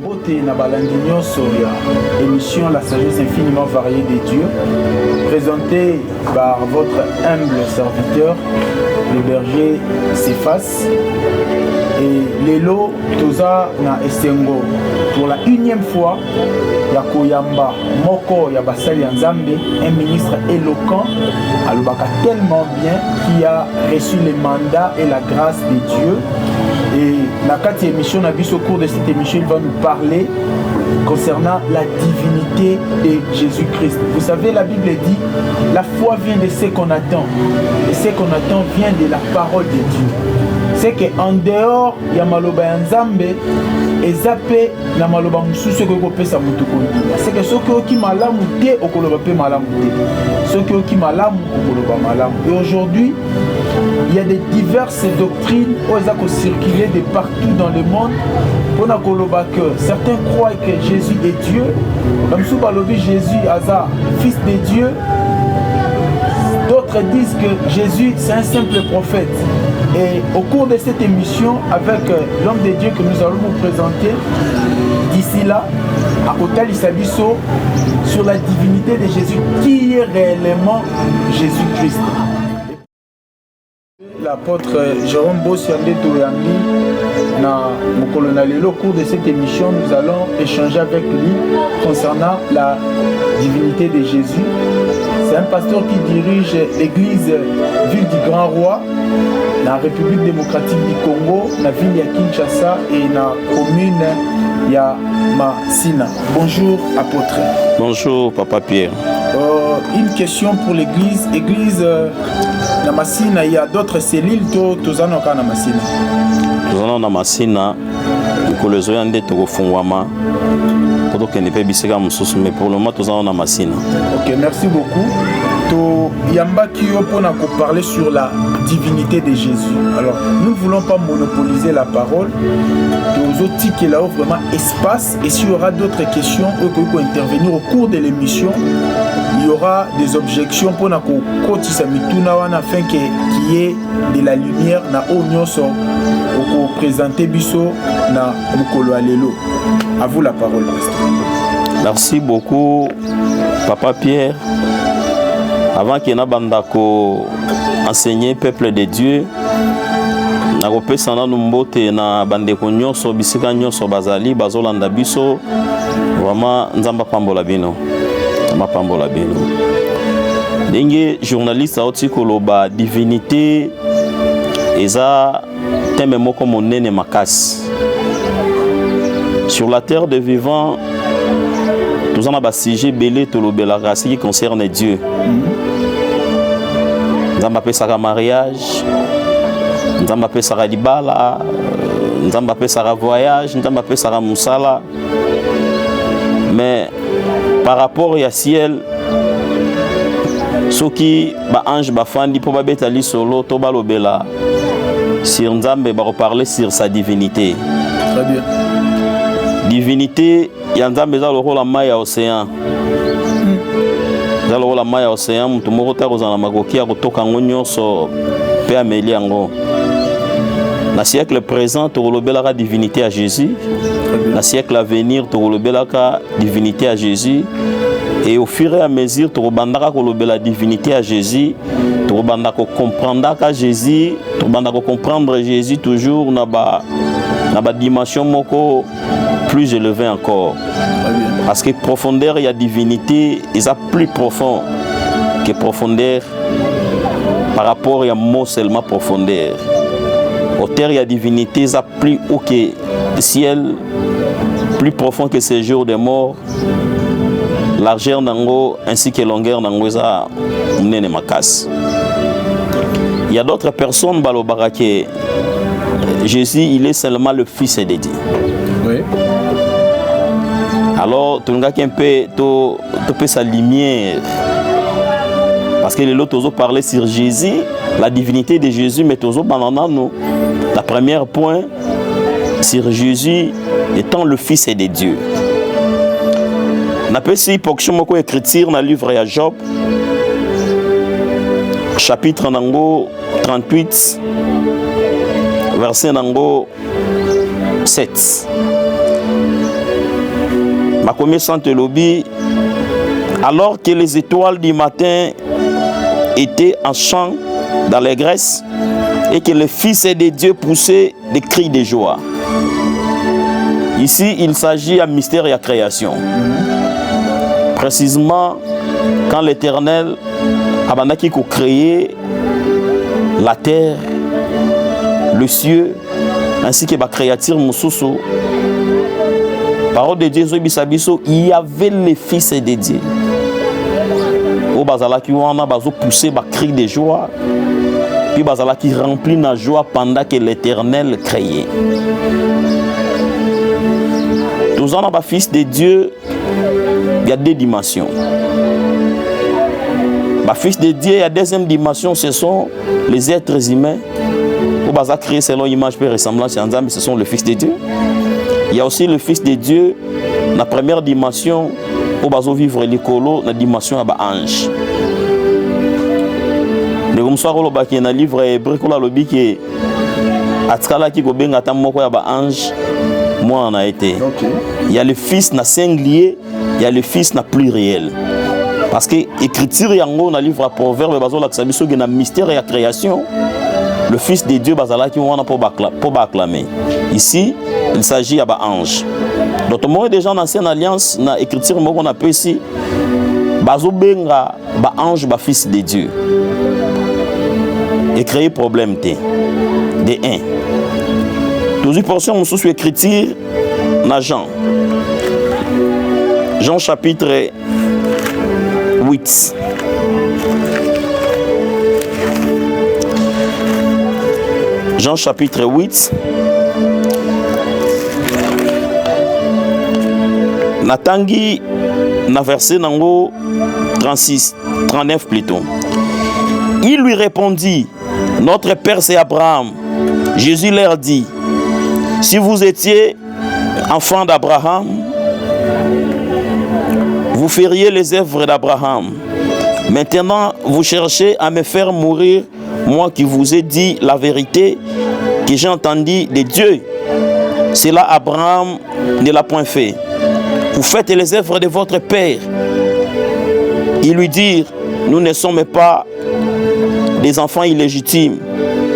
Beauté na balandi nyonso ya émission La sagesse infiniment variée des dieux, présentée par votre humble serviteur, le berger Cephas. Et Lelo Toza na Esengo pour la 1e fois ya Koyamba Moko ya Basali Nzambe, un ministre éloquent, alobaka tellement bien, qui a reçu le mandat et la grâce de Dieu. Et la 4e émission, au cours de cette émission, il va nous parler concernant la divinité de Jésus-Christ. Vous savez, la Bible dit, la foi vient de ce qu'on attend. Et ce qu'on attend vient de la parole de Dieu. C'est qu'en dehors, il y a maloba Nzambe, et zappé, na maloba mususu ko pesa mutu kondima. C'est que ceux qui malamu te okoloba pe malamu te. Ceux qui malamu okoloba malamu. Et aujourd'hui, il y a des diverses doctrines qui circulent de partout dans le monde. Pour que certains croient que Jésus est Dieu. Comme si Jésus est fils de Dieu. D'autres disent que Jésus c'est un simple prophète. Et au cours de cette émission, avec l'homme de Dieu que nous allons vous présenter, d'ici là, à Kotal Isabiso, sur la divinité de Jésus, qui est réellement Jésus-Christ. L'apôtre Jérôme Bossiandé Toyambi, au cours de cette émission, nous allons échanger avec lui concernant la divinité de Jésus. C'est un pasteur qui dirige l'église Ville du Grand Roi, dans la République démocratique du Congo, dans la ville de Kinshasa et dans la commune de Masina. Bonjour, apôtre. Bonjour, Papa Pierre. Une question pour l'église. Église na Masina, il y a d'autres cellules tozana na Masina. Tozana na Masina, le zoyande tokofungwama. Pour que ne pas bisega mususu, mais pour le moment tozana na Masina. OK, merci beaucoup. To yamba kiyo pona ko parler sur la divinité de Jésus. Alors, nous ne voulons pas monopoliser la parole. Aux outils qui là vraiment espace, et s'il y aura d'autres questions eux qui vont intervenir au cours de l'émission, il y aura des objections pour na ko kotisa mituna wana afin qu'il y ait de la lumière na onyoso pour présenter biso na mukolo alelo. À vous la parole, pasteur. Merci beaucoup, Papa Pierre. Avant qu'il y ait un enseigner peuple de Dieu, na kopesa na numbote na bandeko nyonso bisika nyonso bazali bazolanda biso vraiment nzamba pambola bino mapambola bino ndenge journaliste auti koloba divinité eza teme moko monene makasi sur la terre de vivants. Nous avons un sujet belé tolobelaka qui concerne Dieu. Nous avons appelé ça mariage. Nous avons appelé ça libala, nous avons appelé ça voyage, nous avons appelé ça musala. Mais par rapport au ciel, ceux qui ange bafandi pour babetali solo to balobela sur Nzambe ba reparler sur sa divinité. Très bien. Divinité ya Nzambe za le rôle en maille océan. Za le rôle en maille océan mutu moko ta kozana makoki ya kotoka nyonso pe ameli yango. Dans le siècle présent, tu as la divinité à Jésus. Dans le siècle à venir, tu as la divinité à Jésus. Et au fur et à mesure, tu as la divinité à Jésus. Tu as comprendre Jésus. Tu as comprendre Jésus toujours dans la dimension plus élevée encore. Parce que profondeur et divinité, ils sont plus profond que profondeur par rapport à mot seulement profondeur. Hauteur et divinité, ça plus haut que le ciel, plus profond que ces jours de mort, largeur nango ainsi que longueur nango ça mnene makas. Il y a d'autres personnes balobara que Jésus il est seulement le fils de Dieu. Oui. Alors tu n'as qu'un peu tu sa lumière. Parce que les autres ont parlé sur Jésus, la divinité de Jésus, mais tous nous. La première point sur Jésus étant le Fils de Dieu. On appelle ça pour écriture dans le livre de Job, chapitre 38, verset 7. premier Sainte Lobby, alors que les étoiles du matin étaient en chant dans l'allégresse et que le Fils de Dieu poussait des cris de joie. Ici, il s'agit d'un mystère et à création. Précisément, quand l'Éternel a créé la terre, le ciel, ainsi que la créature Moussoussou, parole de Dieu, il y avait le Fils de Dieu. Au bazala qui wana bazo pousser ba cri de joie, puis bazala qui remplit la joie pendant que l'Éternel créait. Tous en a Fils de Dieu, il y a deux dimensions. Le Fils de Dieu, la deuxième dimension, ce sont les êtres humains. Au bazala créé selon l'image et ressemblance, ce sont le Fils de Dieu. Il y a aussi le Fils de Dieu, la première dimension, au bazo vivre l'écolo, la dimension à ange. Le comme ça, dans le livre hébreu, il y a le Fils na singulier, il y a le Fils na pluriel. Parce que l'écriture dans le livre Proverbe, il y a un mystère et la création. Le Fils de Dieu, pour acclamer. Ici, il s'agit d'un ange. Donc, moi, déjà dans l'ancienne alliance, dans l'écriture, on appelle ici, ange, Fils de Dieu. Et créer problème de 1. Deuxième portion, on sous écriture dans Jean. Jean chapitre 8. Jean chapitre 8. Natangi na verset nango 39 plutôt. Il lui répondit, notre père c'est Abraham. Jésus leur dit, si vous étiez enfant d'Abraham, vous feriez les œuvres d'Abraham. Maintenant, vous cherchez à me faire mourir, moi qui vous ai dit la vérité que j'ai entendue de Dieu. Cela, Abraham ne l'a point fait. Vous faites les œuvres de votre père. Ils lui dirent, nous ne sommes pas des enfants illégitimes.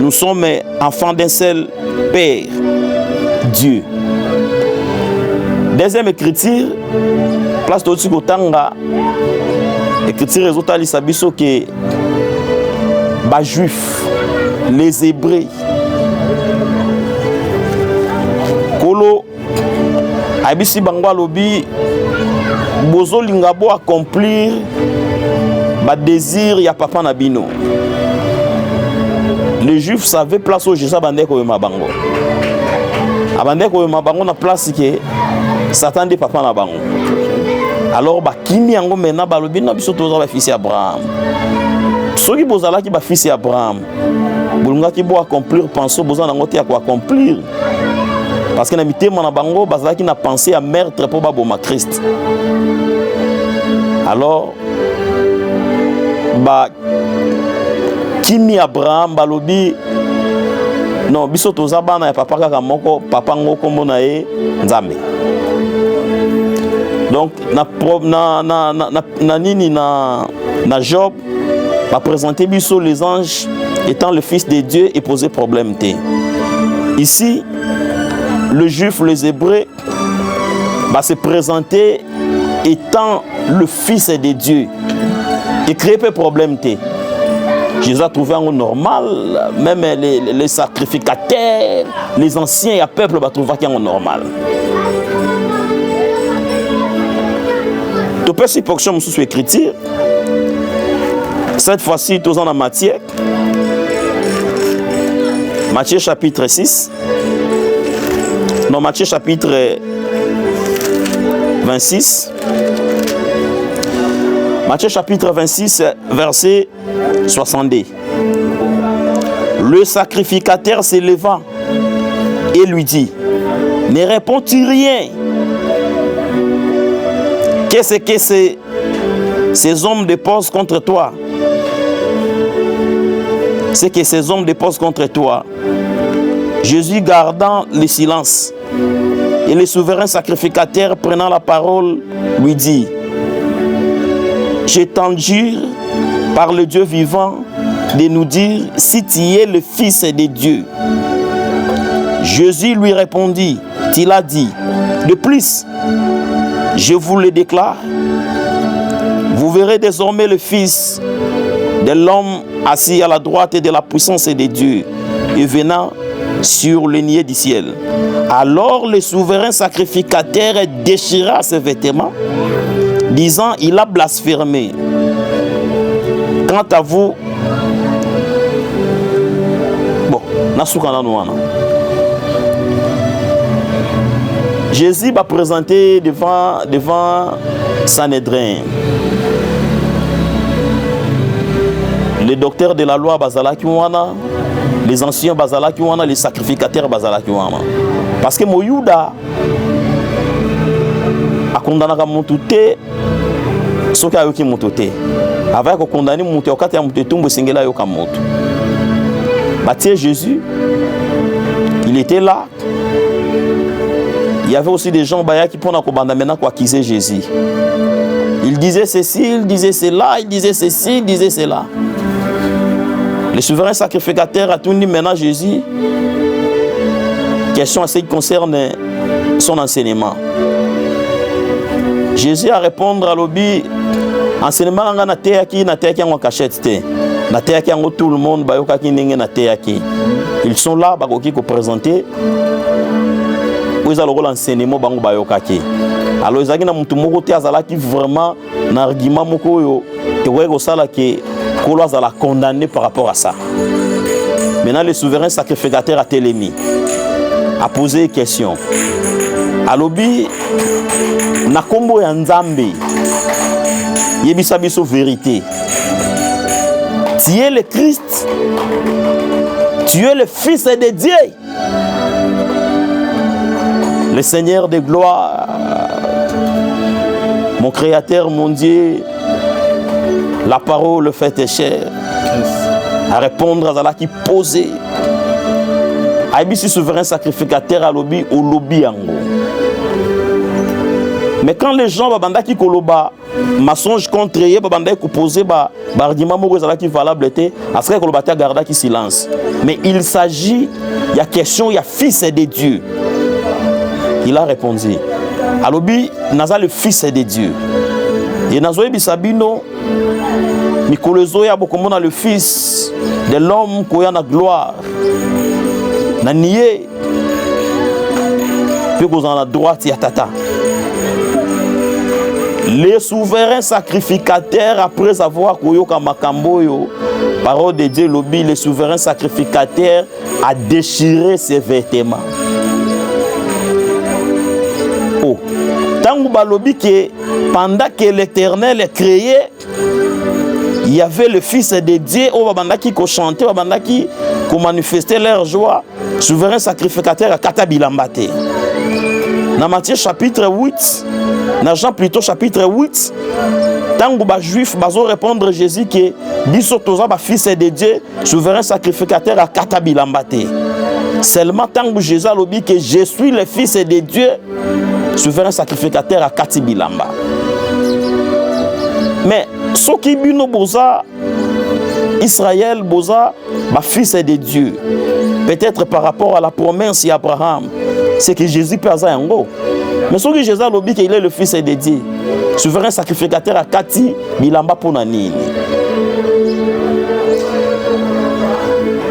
Nous sommes enfants d'un seul Père, Dieu. Deuxième écriture, place de Tanga, écriture résultat l'Isabiso que les Juifs, les Hébreux, Kolo, Abisi Bangwa Lobi, Bozo Lingabo accomplir ba désir ya papa Nabino. Les Juifs savaient place au Jésus Bandeko et Mabango. Abandeko et Mabango na place que Satan de papa Nabango. Alors ba kimi yango mena ba lobi na biso toza ba fils Abraham. Soki bozala ki ba fils Abraham. Bulunga ki bo accomplir penso bozana ngoti ya ko accomplir. Parce que na mitema na bango bazala ki na penser à meurtre pour ba boma Christ. Alors ba kimi Abraham balobi non biso toza bana ya papa kaka moko papa ngoko mona e nzambe. Donc na Job va présenter biso les anges étant le fils de Dieu et poser problème té. Ici le juif, les hébreux va se présenter étant le fils de Dieu et créer peu problème té. Jésus a trouvé un normal, même les sacrificateurs, les anciens et le peuple va trouver un normal. Tu peux si portion sous écriture. Cette fois-ci, tous en la matière. Matthieu chapitre 6. Non, Matthieu chapitre 26. Matthieu chapitre 26, verset 62. Le sacrificateur s'éleva et lui dit, ne réponds-tu rien? Qu'est-ce que ces hommes déposent contre toi? C'est que ces hommes déposent contre toi. Jésus, gardant le silence, Et le souverain sacrificateur, prenant la parole, lui dit: je t'enjure par le Dieu vivant de nous dire si tu es le Fils de Dieu. Jésus lui répondit: tu l'as dit. De plus, je vous le déclare, vous verrez désormais le Fils de l'homme assis à la droite de la puissance de Dieu et venant sur le niais du ciel. Alors le souverain sacrificateur déchira ses vêtements, disant: il a blasphémé. Quant à vous, bon, Jésus va présenter devant Sanhédrin. Les docteurs de la loi bazalaki wana, les anciens bazalaki wana, les sacrificateurs bazalaki wana. Parce que Moyuda a condamné mutu te, soki ayoki mutu te. Avant de condamner mutu, okati ya mutu tumbo singela yoka mutu. Baptisé Jésus, il était là. Il y avait aussi des gens qui pour accuser Jésus. Il disait ceci, il disait cela, il disait ceci, il disait cela. Le souverain sacrificateur a tout dit maintenant Jésus. Question à ce qui concerne son enseignement. Jésus a répondu à l'obi: enseignement na teyaki en cachette te. Na teyaki en tout le monde bayokaki ndenge na teyaki. Ils sont là bakoki ko présenter. Ils ont l'enseignement bango bayokaki. Alors ils ont mutu moko te azalaki vraiment na argument moko yo te weko sala ke kolo azala condamné par rapport à ça. Maintenant le souverain sacrificateur a télémi, a posé une question. Alobi na kombo ya Nzambe yebisa biso vérité. Tu es le Christ, tu es le Fils de Dieu, le Seigneur de gloire, mon Créateur, mon Dieu. La parole fait chair. À répondre à cela qui posait. Aïbisi souverain sacrificateur à lobby au lobby ango. Mais quand les gens babanda qui koloba mensonge contre eux babanda qui poser ba argument moko qui valable était à ce que koloba ta garda qui silence. Mais il s'agit, il y a question, il y a Fils de Dieu. Il a répondu: Alobi naza le Fils de Dieu. Et nazoe bisabino Mikolozo ya bokomona le Fils de l'homme koya na gloire. Na nié pe kozana la droite ya tata. Les souverains sacrificateurs, après avoir koyoka makambo yo, parole de Dieu lobi, le souverain sacrificateur a déchiré ses vêtements. Oh, tangu balobi que pendant que l'Éternel est créé, il y avait le Fils de Dieu, au babandaki ko chanter, au babandaki ko manifester leur joie. Souverain sacrificateur a katabilambate. Dans Matthieu chapitre 8, dans Jean plutôt chapitre 8, tangu ba juif bazo répondre Jésus que biso toza ba Fils de Dieu, souverain sacrificateur a katabilambate. Seulement tangu Jésus a dit que je suis le Fils de Dieu, souverain sacrificateur à Katibilamba. Mais ce qui bino boza Israël boza ba Fils de Dieu, peut-être par rapport à la promesse d'Abraham, c'est que Jésus peut avoir un go. Mais ce que Jésus a dit qu'il est le Fils de Dieu, souverain sacrificateur à Katibilamba pour nani.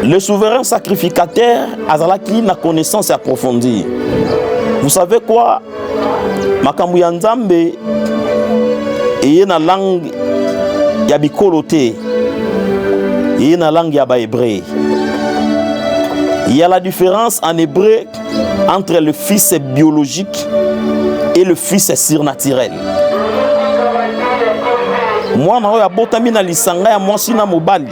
Le souverain sacrificateur azalaki na connaissance approfondie. Vous savez quoi? Makambu ya Nzambe eye na langue ya bikolote, eye na langue ya ba-hébreu. Il y a la différence en hébreu entre le fils biologique et le fils surnaturel. Moi na oya botami na lisanga ya mwasi na mobali.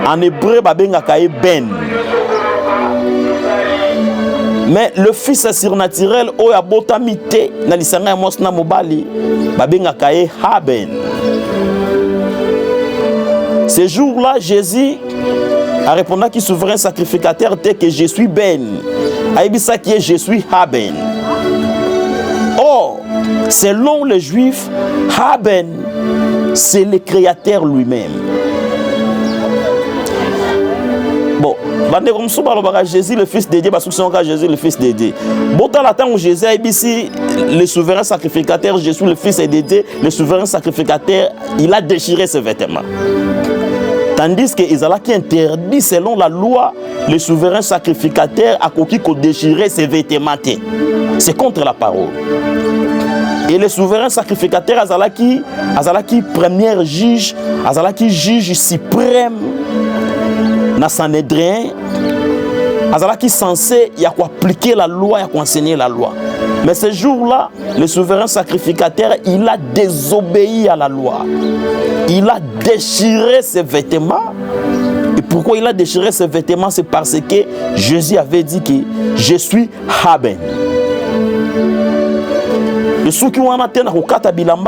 En hébreu babengaka ben. Mais le fils surnaturel oya botami te na lisanga ya mwasi na mobali babengaka haben. Ce jour-là, Jésus A répondant qui souverain sacrificateur tel que je suis ben. Aïbisa qui est je suis haben. Or, selon les Juifs, haben, c'est le Créateur lui-même. Bon, comme Jésus le Fils de Dieu, parce que c'est encore Jésus le Fils de Dieu. Bon, dans le temps où Jésus est ici, le souverain sacrificateur, Jésus le Fils de Dieu, le souverain sacrificateur, il a déchiré ses vêtements. Tandis que Isaac qui interdit, selon la loi, le souverain sacrificateur a déchiré ses vêtements. C'est contre la parole. Et le souverain sacrificateur, Azalaki, premier juge, Azalaki juge suprême, dans Sanhédrin, Azalaki censé y a quoi appliquer la loi, y a quoi enseigner la loi. Mais ce jour-là, le souverain sacrificateur, il a désobéi à la loi. Il a déchiré ses vêtements. Et pourquoi il a déchiré ses vêtements? C'est parce que Jésus avait dit que je suis haben. Et ceux qui ont atteint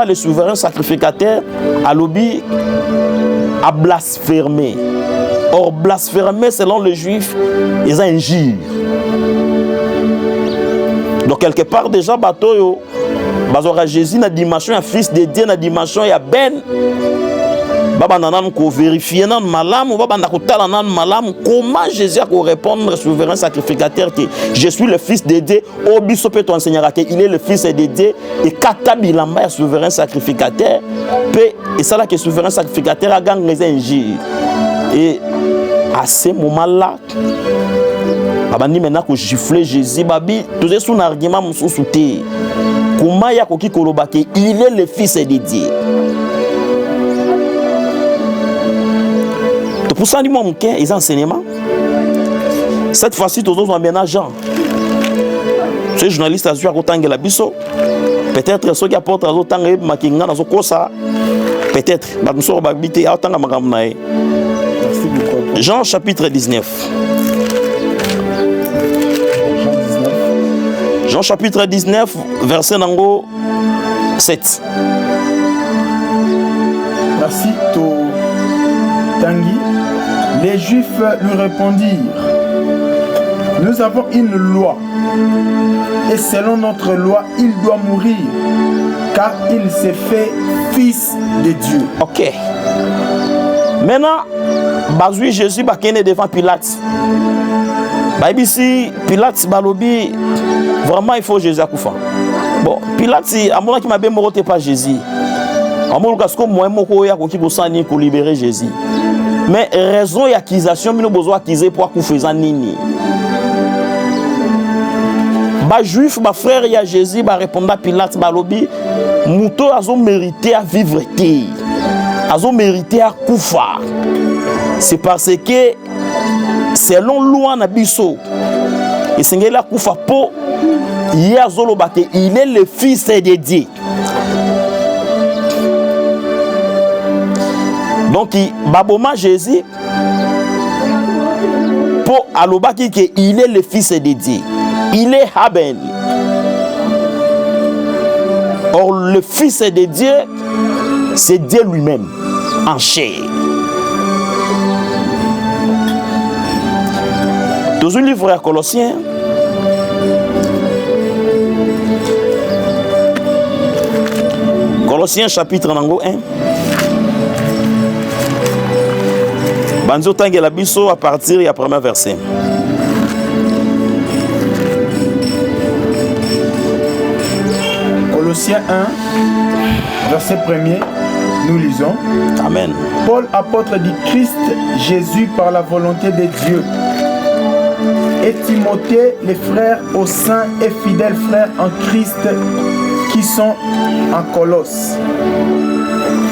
le souverain sacrificateur a lobby a blasphémé. Or, blasphémer selon les Juifs, ils ont injure. Donc, quelque part, déjà, bateau, Jésus na dimension, un fils de Dieu, na dimension, il y a ben. Vérifier comment Jésus a répondre au souverain sacrificateur que je suis le fils de Dieu. Il est le fils de Dieu. Et Katabilamba est souverain sacrificateur. Et ça là que le souverain sacrificateur a gagné les injures. Et à ce moment-là, maintenant que gifler Jésus, tout est son argument souté. Comment il y a il est le fils de Dieu. Pour ça, ils ont des enseignements. Cette fois-ci, tous ont un Jean. Ce journaliste a su à côté de la biso. Peut-être ceux qui apportent à autant de maquinga dans ce cosa. Peut-être. Jean chapitre 19. Jean chapitre 19, verset 7. Merci, Tanguy. Les Juifs lui répondirent: nous avons une loi, et selon notre loi, il doit mourir, car il s'est fait fils de Dieu. Ok. Maintenant, Bazoui Jésus est devant Pilate. Ici, Pilate balobi, vraiment il faut Jésus à Koufa. Bon, Pilate, à mon qui m'a bien moroté pas Jésus. À mon cas, comme moi, je pour libérer Jésus. Mais raison et accusation, nous avons besoin d'accuser pour faire nini. Les Juifs, les frères et Jésus, répondent à Pilate, balobi, mouto a mérité à vivre. Ils ont mérité à Koufa. C'est parce que selon loi Nabiso, et c'est là Koufa po, il est le fils de Dieu. Donc, Baboma Jésus, pour Alobaki, il est le fils de Dieu. Il est Haben. Or, le fils de Dieu, c'est Dieu lui-même, en chair. Dans un livre à Colossiens, Colossiens chapitre 1, Banzo Tangela Bisso à partir du premier verset. Colossiens 1, verset 1er, nous lisons. Amen. Paul, apôtre du Christ Jésus par la volonté de Dieu, et Timothée, les frères aux saints et fidèles frères en Christ qui sont en Colosse.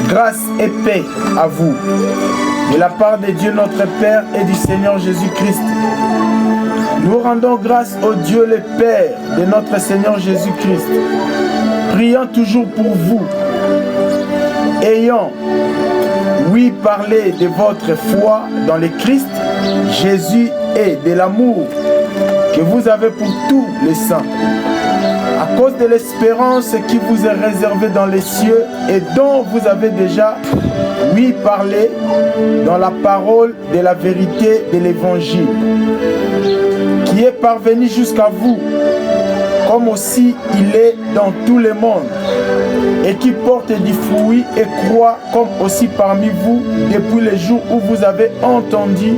Grâce et paix à vous, de la part de Dieu notre Père et du Seigneur Jésus-Christ. Nous rendons grâce au Dieu le Père de notre Seigneur Jésus-Christ, priant toujours pour vous, ayant, oui, parlé de votre foi dans le Christ Jésus et de l'amour que vous avez pour tous les saints, à cause de l'espérance qui vous est réservée dans les cieux et dont vous avez déjà, oui, parlé dans la parole de la vérité de l'Évangile, qui est parvenu jusqu'à vous, comme aussi il est dans tout le monde, et qui porte du fruit et croit comme aussi parmi vous depuis le jour où vous avez entendu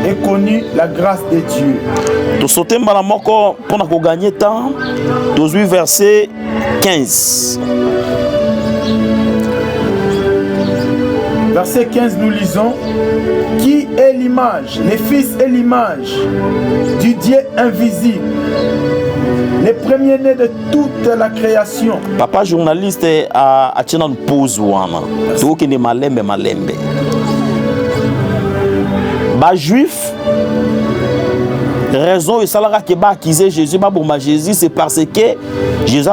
et connu la grâce de Dieu. Tout sauter malamoko pour gagner temps. 18 verset 15. Verset 15, nous lisons: qui est l'image, le Fils est l'image du Dieu invisible, le premier-né de toute la création. Papa journaliste a une pause wana. Tout qui est malembe. Ba juif, raison et salara qui va accuser Jésus, Jésus, c'est parce que Jésus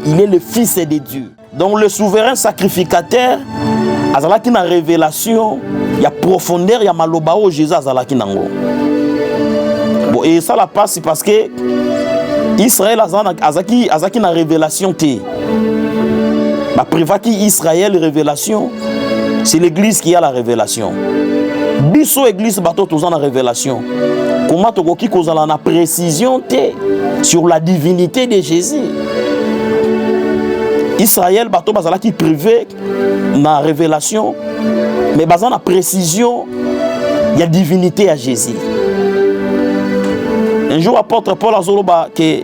il est le Fils de Dieu. Donc le souverain sacrificateur, azalaki na révélation, il y a profondeur, il y a malobao Jésus azalaki nango. Bon, et ça la passe parce que Israël azaki na révélation té. Ba privaki Israël révélation, c'est l'église qui a la révélation. Biso église bato tozana révélation. Comment tokoki kozala na précision té sur la divinité de Jésus. Israël bato bazalaki privé na révélation, mais bazana précision, il y a divinité à Jésus. Un jour apôtre Paul azoloba que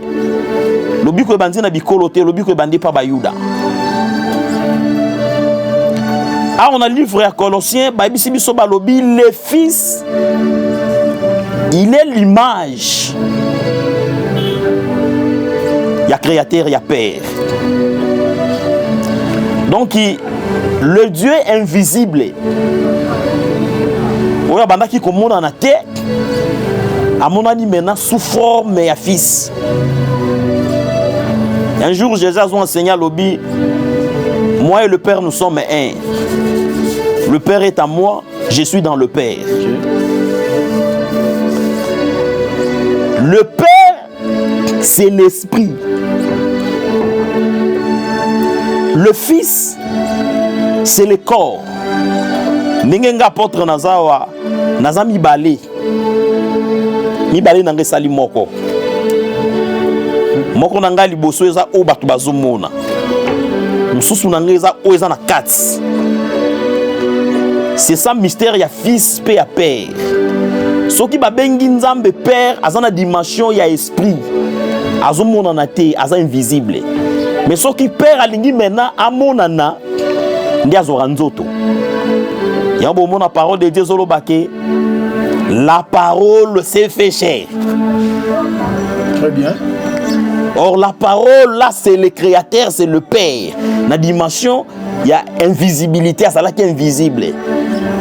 lobi ko bandi na bikolote, lobi ko bandi pa bayuda. Ah, on a le livre à Colossiens, le Fils, il est l'image. Il y a créateur, il y a père. Donc, le Dieu invisible, il y a des gens qui ont la tête, à mon avis, maintenant, sous forme de fils. Un jour, Jésus a enseigné à l'objet. Moi et le Père, nous sommes un. Le Père est à moi, je suis dans le Père. Le Père, c'est l'Esprit. Le Fils, c'est le corps. Ningenga apôtre Nazawa, Naza Mibale. Mibale nange sali moko. Moko nanga liboso eza o batu bazomona. Mususu nangeza oeza na 4. C'est ça mystère ya fils pe ya père. Soki ba bengi nzambe père azana dimension ya esprit. Azomona na te aza invisible. Mais soki père alingi mena amonana ndi azora nzoto. Ya bo mona parole de Dieu zolobake. La parole s'est fait chair. Très bien. Or la parole là c'est le créateur, c'est le Père. La dimension, il y a invisibilité, c'est là qui est invisible.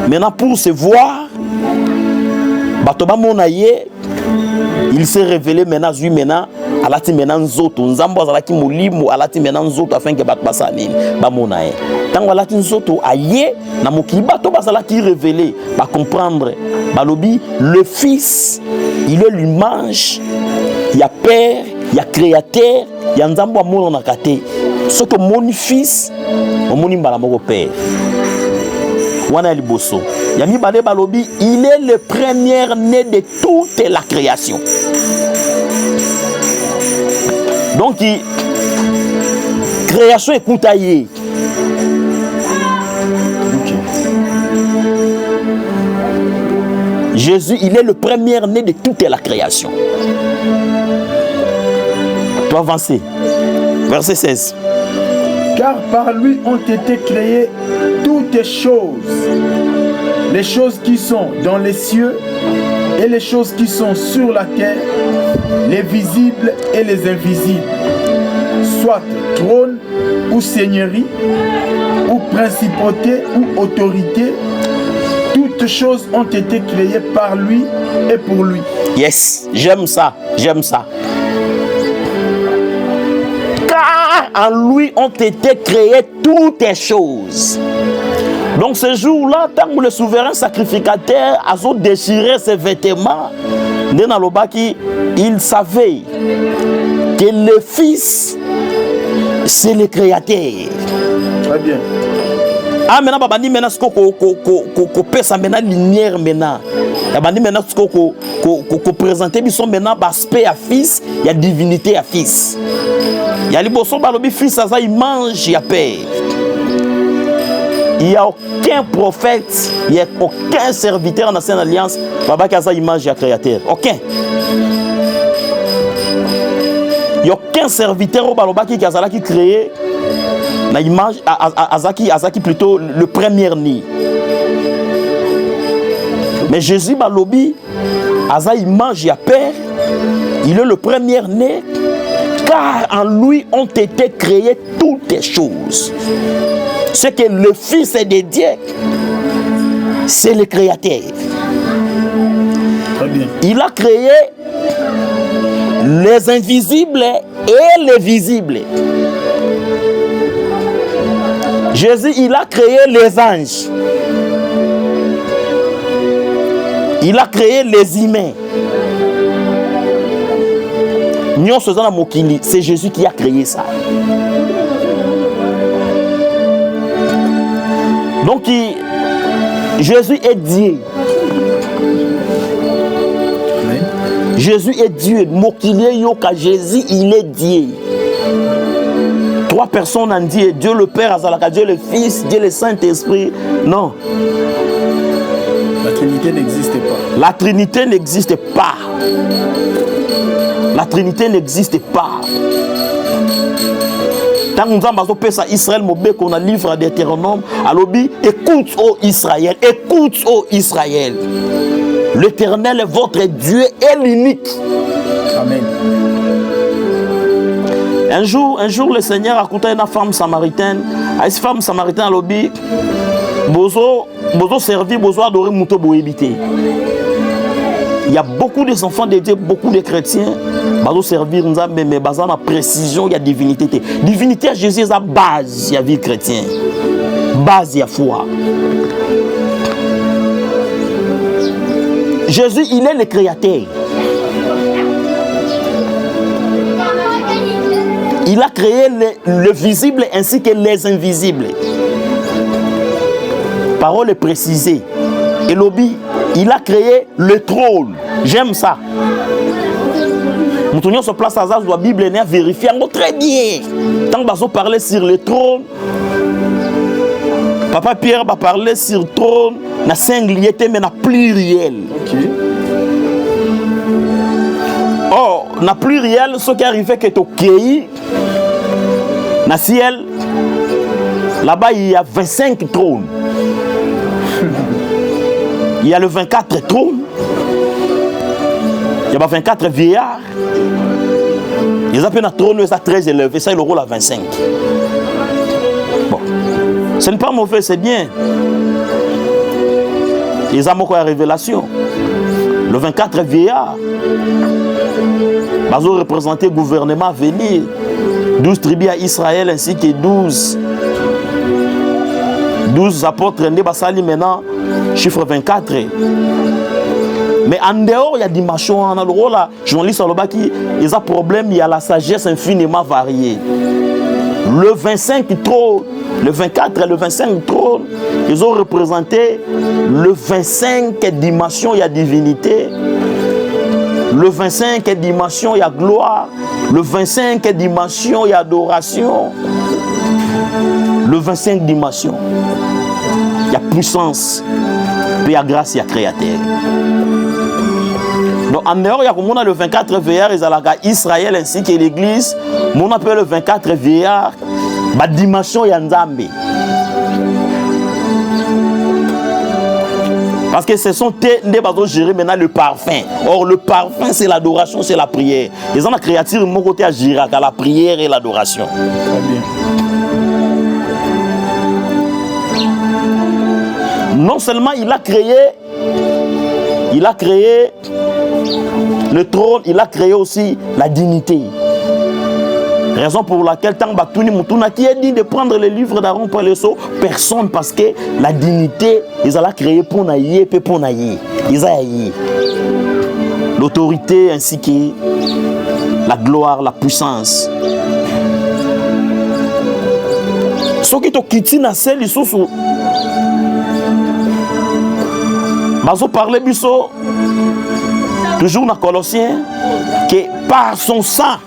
Maintenant pour se voir, Batoba Monaye, il s'est révélé maintenant, lui maintenant, alati maintenant nzoto, nzambo alati molimo, alati maintenant nzoto afin que Batoba sanine, ba Monaye. Tant alati nzoto aye, na moki Batoba alati révélé, ba comprendre, balobi le Fils, il est l'image, il y a Père. Il y a créateur, il y a nzambo amono na kate. Ce que mon fils, mon mbala moko père. Wana liboso. Yami bale balobi, il est le premier né de toute la création. Donc création est koutaye. Jésus, il est le premier né de toute la création. Avancer. Verset 16. Car par lui ont été créées toutes choses, les choses qui sont dans les cieux et les choses qui sont sur la terre, les visibles et les invisibles, soit trône ou seigneurie, ou principauté ou autorité, toutes choses ont été créées par lui et pour lui. Yes, j'aime ça, j'aime ça. En lui ont été créées toutes les choses. Donc ce jour-là, tant que le souverain sacrificateur a déchiré ses vêtements, il savait que le Fils, c'est le Créateur. Très bien. Ah, maintenant, babandi maintenant ce qu'on pèse maintenant lumière maintenant. Babandi maintenant ce qu'on présente bison maintenant aspect à fils, il y a divinité à fils. Il y a les bossons balobi fils ça il mange, il y a père. Il n'y a aucun prophète, il n'y a aucun serviteur en ancienne alliance, baba qui a sa image et créateur. Aucun. Il n'y a aucun serviteur au baloba qui a créé la image Azaki plutôt le premier-né. Mais Jésus balobi Aza image ya père, il est le premier-né car en lui ont été créées toutes les choses. Ce que le Fils est de Dieu, c'est le Créateur. Très bien. Il a créé les invisibles et les visibles. Jésus, il a créé les anges. Il a créé les humains. C'est Jésus qui a créé ça. Donc, Jésus est Dieu. Amen. Jésus est Dieu. Mokili yoka Jésus, il est Dieu. Trois personnes en Dieu. Dieu le Père, Azalaka, Dieu le Fils, Dieu le Saint-Esprit. Non. La Trinité n'existe pas. La Trinité n'existe pas. La Trinité n'existe pas. Tant que nous avons fait ça, Israël, qu'on a livre d'Hétéronome, alors écoute, ô Israël, écoute, ô Israël. L'Éternel est votre Dieu et l'unique. Amen. Un jour, le Seigneur a écouté une femme samaritaine. À cette femme samaritaine, elle a dit, bozo servir, bozo adorer, mouto boébité. Il y a beaucoup des enfants de Dieu, beaucoup de chrétiens, bozo servir, mais basant la précision, il y a divinité. Divinité à Jésus, c'est la base de la vie chrétienne. Base de la foi. Jésus, il est le Créateur. Il a créé le visible ainsi que les invisibles. Parole est précisée. Et lobby, il a créé le trône. J'aime ça. Nous sur place à la Bible est vérifiée très bien. Tant que vous parlez sur le trône, Papa Pierre va parler sur le trône, na singularité mais na pluriel. Ok. Or, na pluriel, ce qui arrive que au pays, na ciel, là-bas il y a 25 trônes. Il y a le 24 trônes. Il y a 24 vieillards. Ils appellent un trône, ça très élevé, ça il aura la 25. Bon, ce n'est pas mauvais, c'est bien. Ils ont encore la révélation. Le 24 vieillards. Ils ont représenté le gouvernement à venir. 12 tribus à Israël ainsi que 12 apôtres. Maintenant, chiffre 24. Mais en dehors, il y a des dimensions. On a le rôle là, journaliste qui ils ont problème, il y a la sagesse infiniment variée. Le 25 trône, le 24 et le 25 trône, ils ont représenté le 25 dimension, il y a divinité. Le 25 dimension, il y a gloire. Le 25 dimension, il y a adoration. Le 25 dimension, il y a puissance. Puis il y a grâce, il y a créateur. Donc en dehors, il y a le 24 vieillards, Israël ainsi que l'église. On appelle le 24 vieillards, la dimension, il y a Nzambe. Parce que ce sont des bateaux gérés maintenant le parfum. Or, le parfum, c'est l'adoration, c'est la prière. Ils ont la créature de mon côté à gérer à la prière et l'adoration. Très bien. Non seulement il a créé le trône, il a créé aussi la dignité. Raison pour laquelle tant Batouni Moutouna qui est dit de prendre les livres d'Aaron pour les sceaux, personne parce que la dignité, ils ont créé pour naïe et pour naïe. Ils ont l'autorité ainsi que la gloire, la puissance. Ce qui te quitte na sel lisusu bazo parler biso toujours dans Colossiens que par son sang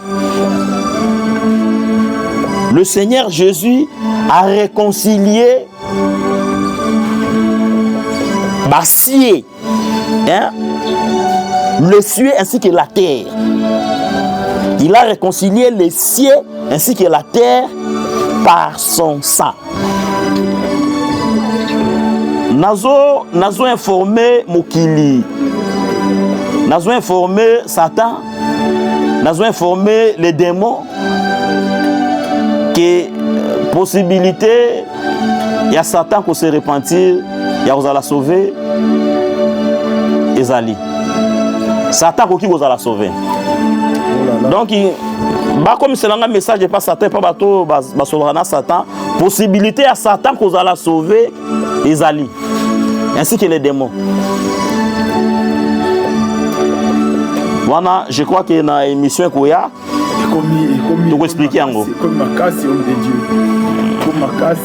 le Seigneur Jésus a réconcilié Bassier, hein, le ciel ainsi que la terre. Il a réconcilié les cieux ainsi que la terre par son sang. Nazo informé Mokili, nazo informé Satan, nazo informé les démons que possibilité il y a Satan qui se repentir, il y a vous la sauver, Ezali. Satan qui vous la sauver. Donc comme c'est un message pas Satan pas bateau basolana Satan, possibilité à Satan qui vous la sauver, Ezali. Ainsi que les démons. Voilà, je crois que dans l'émission Koya, tu peux expliquer en gros. C'est comme Makassi, homme de Dieu. Comme Makassi.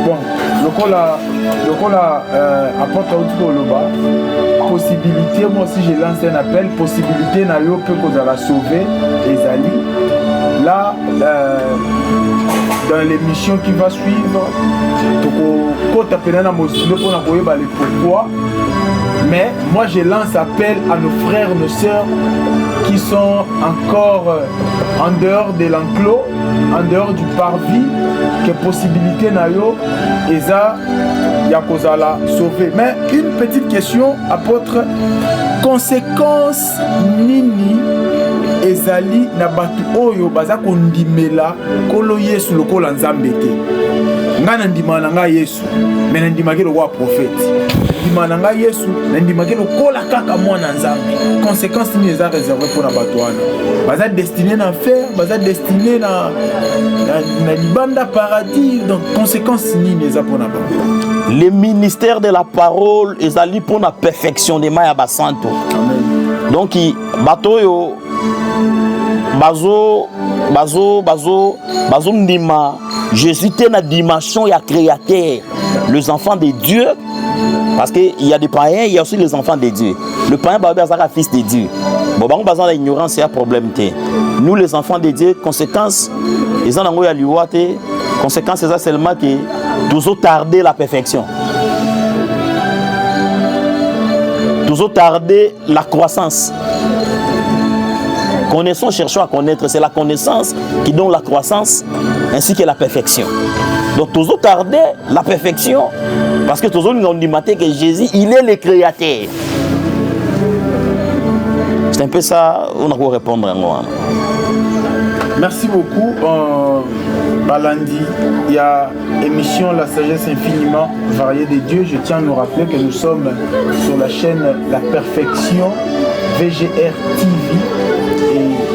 Bon, le col apporte au Loba. Possibilité, moi aussi j'ai lancé un appel. Possibilité, n'a eu peu qu'on la sauver, Ezali. Là, dans l'émission qui va suivre, pourquoi. Mais moi je lance appel à nos frères, nos sœurs qui sont encore en dehors de l'enclos, en dehors du parvis, que possibilité n'a yo, et ça, Yakozala sauver. Mais une petite question, apôtre, conséquence nini ezali na batu oyo baza kondimela kolo Yesu lokola nzambe te. Nga nandima na nga Yesu, mais nandimaki lokola prophète. Nandima na nga Yesu, nandimaki lokola kaka mwana nzambe. Conséquence nini eza réservé pour na batu wana. Baza destiné na enfer, baza destiné na libanda paradis. Donc conséquence nini eza pour na batu. Le ministère de la parole ezali pour la perfection de Maya Basanto. Amen. Donc batoyo bazo ndima Jésus était dans la dimension ya créateur, les enfants de Dieu, parce qu'il y a des païens, il y a aussi les enfants de Dieu. Le païen est fils de Dieu. Bon, bah on base dans l'ignorance, c'est un problème. Nous les enfants de Dieu, conséquence, ils ont un liouate, conséquence c'est seulement que toujours tarder la perfection. Toujours tarder la croissance. Connaissons, cherchons à connaître. C'est la connaissance qui donne la croissance ainsi que la perfection. Donc toujours tarder la perfection parce que toujours nous avons dit que Jésus, il est le créateur. C'est un peu ça, on a pu répondre à moi. Merci beaucoup. Balandi, il y a émission La Sagesse infiniment variée des dieux. Je tiens à nous rappeler que nous sommes sur la chaîne La Perfection VGR TV.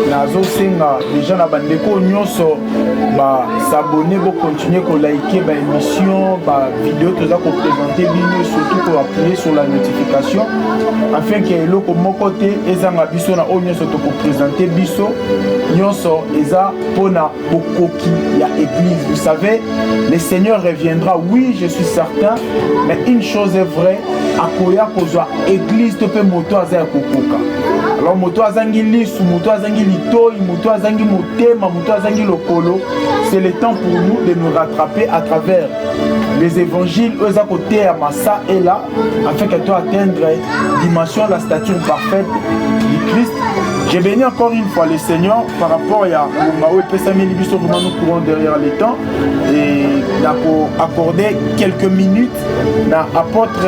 Nazo senga déjà na bandeko nyonso ba s'abonner pour continuer ko liker ba émission ba vidéo toza ko présenter bino surtout pour appuyer sur la notification afin que eloko moko te ezanga biso na o nyonso to ko présenter biso nyonso eza pona bokoki ya église. Vous savez, le Seigneur reviendra, oui, je suis certain, mais une chose est vraie, akoya kozwa église to pe moto aza kokoka. Alors moto azangi lisu, moto azangi litoi, moto azangi motema, moto azangi lokolo, c'est le temps pour nous de nous rattraper à travers les évangiles, eux à côté à Massa et là, afin que toi atteindre dimension, la stature parfaite du Christ. J'ai béni encore une fois le Seigneur par rapport à Mao Pessamé Libiso, vraiment nous courons derrière les temps et pour accorder quelques minutes à apôtre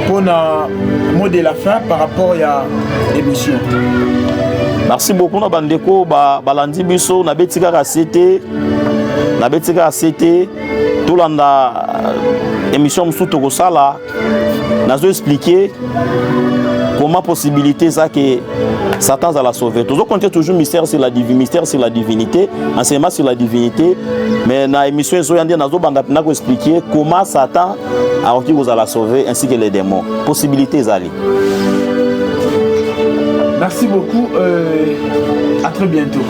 pour le mot de la fin par rapport à l'émission. Merci beaucoup na bandeko balandi biso na betika kasete tout landa émission musuto ko sala nazo expliquer comment possibilité ça que Satan va la sauver. Toujours compter toujours mystère sur la divinité, enseignement sur la divinité, mais dans l'émission Zoyandi nazo banda na ko expliquer comment Satan a réussi à la sauver ainsi que les démons. Possibilité zali. Merci beaucoup. À très bientôt.